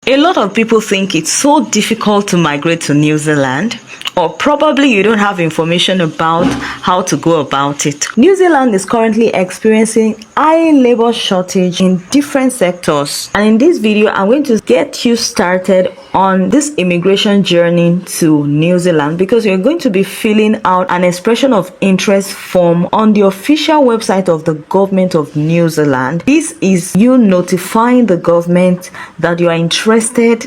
A lot of people think it's so difficult to migrate to New Zealand, or probably you don't have information about how to go about it. New Zealand is currently experiencing high labor shortage in different sectors, and in this video I'm going to get you started on this immigration journey to New Zealand, because you're going to be filling out an expression of interest form on the official website of the government of New Zealand. This is you notifying the government that you are interested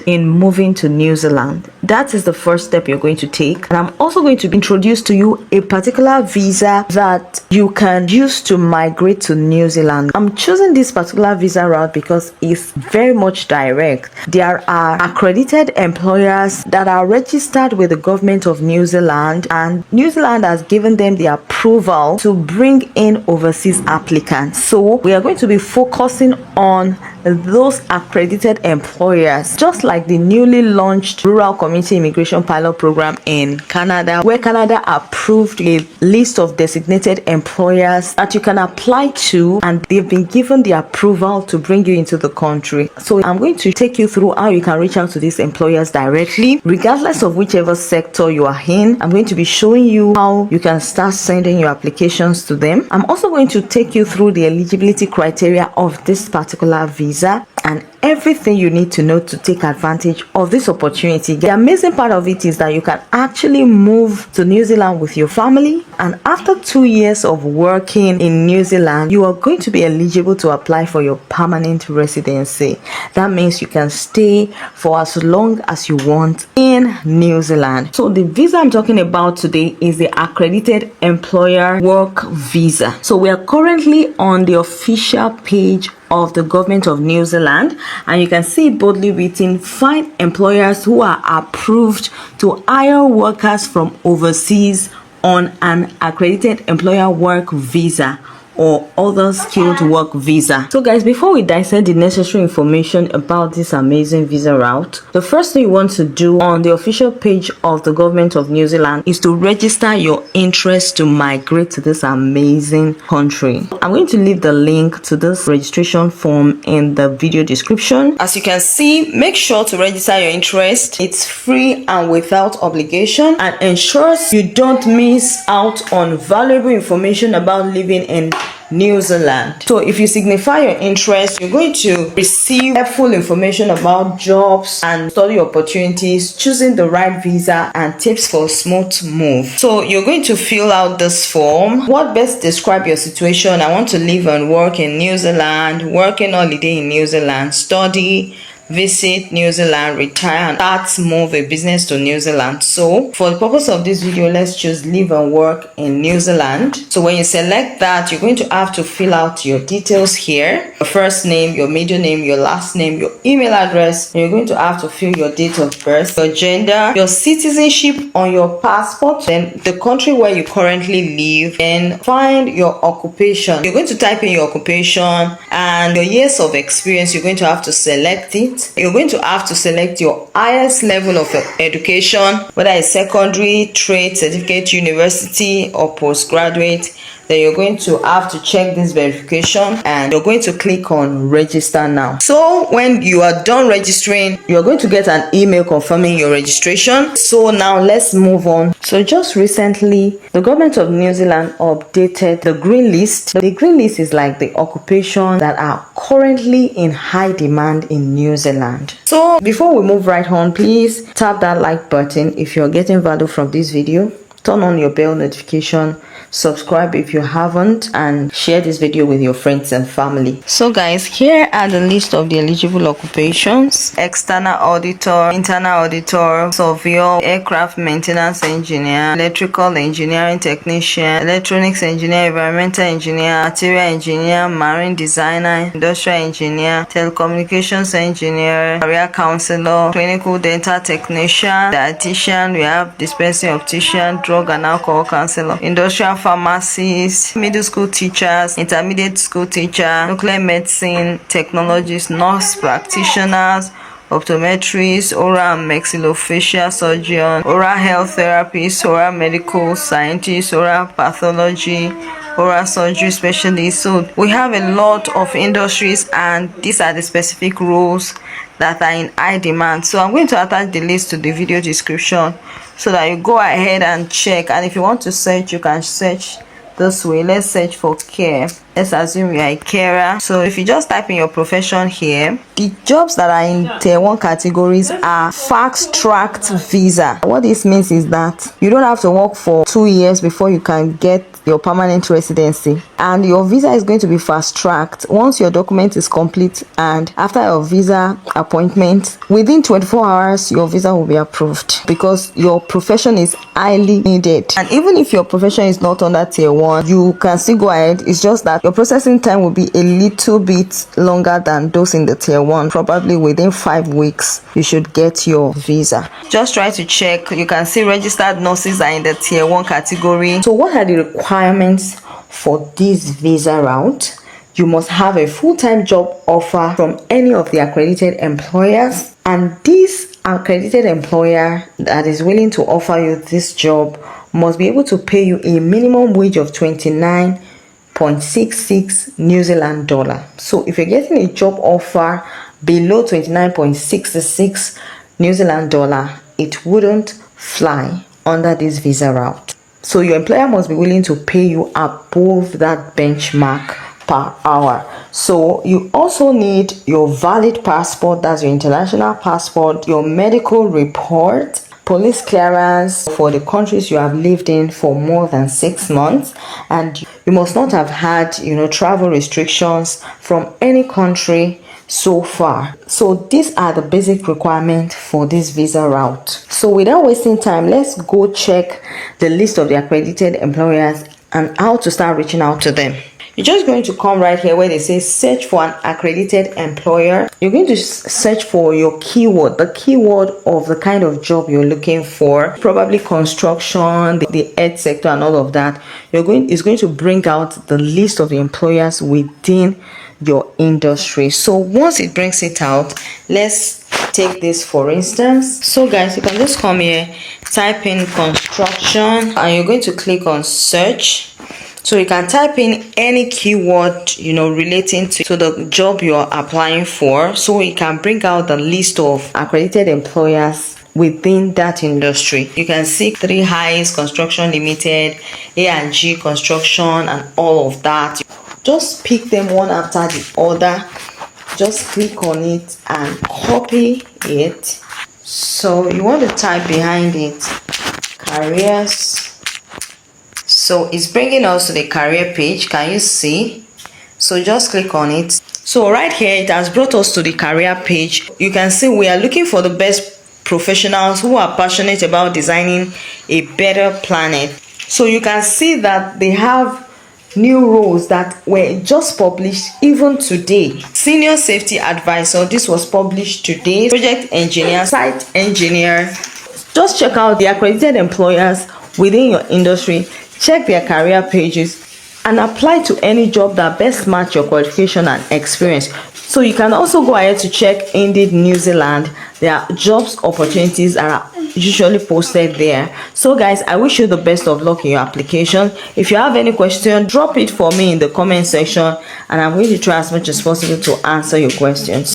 in moving to New Zealand. That is the first step you're going to take. And I'm also going to introduce to you a particular visa that you can use to migrate to New Zealand. I'm choosing this particular visa route because it's very much direct. There are accredited employers that are registered with the government of New Zealand, and New Zealand has given them the approval to bring in overseas applicants. So we are going to be focusing on those accredited employers, just like the newly launched Rural Community Immigration Pilot Program in Canada, where Canada approved a list of designated employers that you can apply to, and they've been given the approval to bring you into the country. So I'm going to take you through how you can reach out to these employers directly, regardless of whichever sector you are in. I'm going to be showing you how you can start sending your applications to them. I'm also going to take you through the eligibility criteria of this particular visa and everything you need to know to take advantage of this opportunity. The amazing part of it is that you can actually move to New Zealand with your family, and after 2 years of working in New Zealand, you are going to be eligible to apply for your permanent residency. That means you can stay for as long as you want in New Zealand. So the visa I'm talking about today is the accredited employer work visa. So we are currently on the official page of the government of New Zealand, and you can see boldly written, find employers who are approved to hire workers from overseas on an accredited employer work visa or other skilled work visa. So guys, before we dissect the necessary information about this amazing visa route, the first thing you want to do on the official page of the government of New Zealand is to register your interest to migrate to this amazing country. I'm going to leave the link to this registration form in the video description. As you can see, make sure to register your interest. It's free and without obligation, and ensures you don't miss out on valuable information about living in New Zealand. So if you signify your interest, you're going to receive helpful information about jobs and study opportunities, choosing the right visa, and tips for a smooth move. So you're going to fill out this form. What best describe your situation? I want to live and work in New Zealand, working holiday in New Zealand, study, visit New Zealand, retire, and start move a business to New Zealand. So for the purpose of this video, let's choose live and work in New Zealand. So when you select that, you're going to have to fill out your details here: your first name, your middle name, your last name, your email address, and you're going to have to fill your date of birth, your gender, your citizenship on your passport, then the country where you currently live, and find your occupation. You're going to type in your occupation and your years of experience. You're going to have to select it. You're going to have to select your highest level of education, whether it's secondary, trade, certificate, university, or postgraduate. Then you're going to have to check this verification, and you're going to click on register now. So when you are done registering, you're going to get an email confirming your registration. So now let's move on. So just recently, the government of New Zealand updated the green list. The green list is like the occupation that are currently in high demand in New Zealand. So before we move right on, please tap that like button if you're getting value from this video. Turn on your bell notification, subscribe if you haven't, and share this video with your friends and family. So guys, here are the list of the eligible occupations: external auditor, internal auditor, surveyor, aircraft maintenance engineer, electrical engineering technician, electronics engineer, environmental engineer, material engineer, marine designer, industrial engineer, telecommunications engineer, career counselor, clinical dental technician, dietitian, we have dispensing optician, drug and alcohol counselor, industrial pharmacists, middle school teachers, intermediate school teacher, nuclear medicine technologists, nurse practitioners, optometrist, oral and maxillofacial surgeon, oral health therapist, oral medical scientist, oral pathology, oral surgery specialist. So we have a lot of industries, and these are the specific roles that are in high demand. So I'm going to attach the list to the video description so that you go ahead and check. And if you want to search, you can search this way. Let's search for care. Let's assume you are a carer. So if you just type in your profession here, the jobs that are in tier 1 categories are fast tracked visa. What this means is that you don't have to work for 2 years before you can get your permanent residency, and your visa is going to be fast tracked once your document is complete, and after your visa appointment, within 24 hours your visa will be approved, because your profession is highly needed. And even if your profession is not under tier 1, you can still go ahead. It's just that your processing time will be a little bit longer than those in the tier 1. Probably within 5 weeks you should get your visa. Just try to check. You can see registered nurses are in the tier 1 category. So what are the requirements for this visa route? You must have a full-time job offer from any of the accredited employers, and this accredited employer that is willing to offer you this job must be able to pay you a minimum wage of 29.66 New Zealand dollar. So if you're getting a job offer below 29.66 New Zealand dollar, it wouldn't fly under this visa route. So your employer must be willing to pay you above that benchmark per hour. So you also need your valid passport, that's your international passport, your medical report, police clearance for the countries you have lived in for more than 6 months, and you must not have had travel restrictions from any country so far. So these are the basic requirements for this visa route. So without wasting time, let's go check the list of the accredited employers and how to start reaching out to them. You're just going to come right here where they say search for an accredited employer. You're going to search for your keyword, the keyword of the kind of job you're looking for, probably construction, the ed sector and all of that. It's going to bring out the list of the employers within your industry. So once it brings it out, let's take this for instance. So guys, you can just come here, type in construction, and you're going to click on search. So you can type in any keyword relating to the job you're applying for, so it can bring out the list of accredited employers within that industry. You can see 3 Highs Construction Limited, A&G Construction, and all of that. Just pick them one after the other. Just click on it and copy it. So you want to type behind it careers. So it's bringing us to the career page. Can you see? So just click on it. So right here it has brought us to the career page. You can see we are looking for the best professionals who are passionate about designing a better planet. So you can see that they have new roles that were just published even today. Senior safety advisor, this was published today. Project engineer, site engineer. Just check out the accredited employers within your industry. Check their career pages and apply to any job that best match your qualification and experience. So you can also go ahead to check Indeed New Zealand. Their jobs opportunities are usually posted there. So guys, I wish you the best of luck in your application. If you have any question, drop it for me in the comment section, and I'm going to try as much as possible to answer your questions.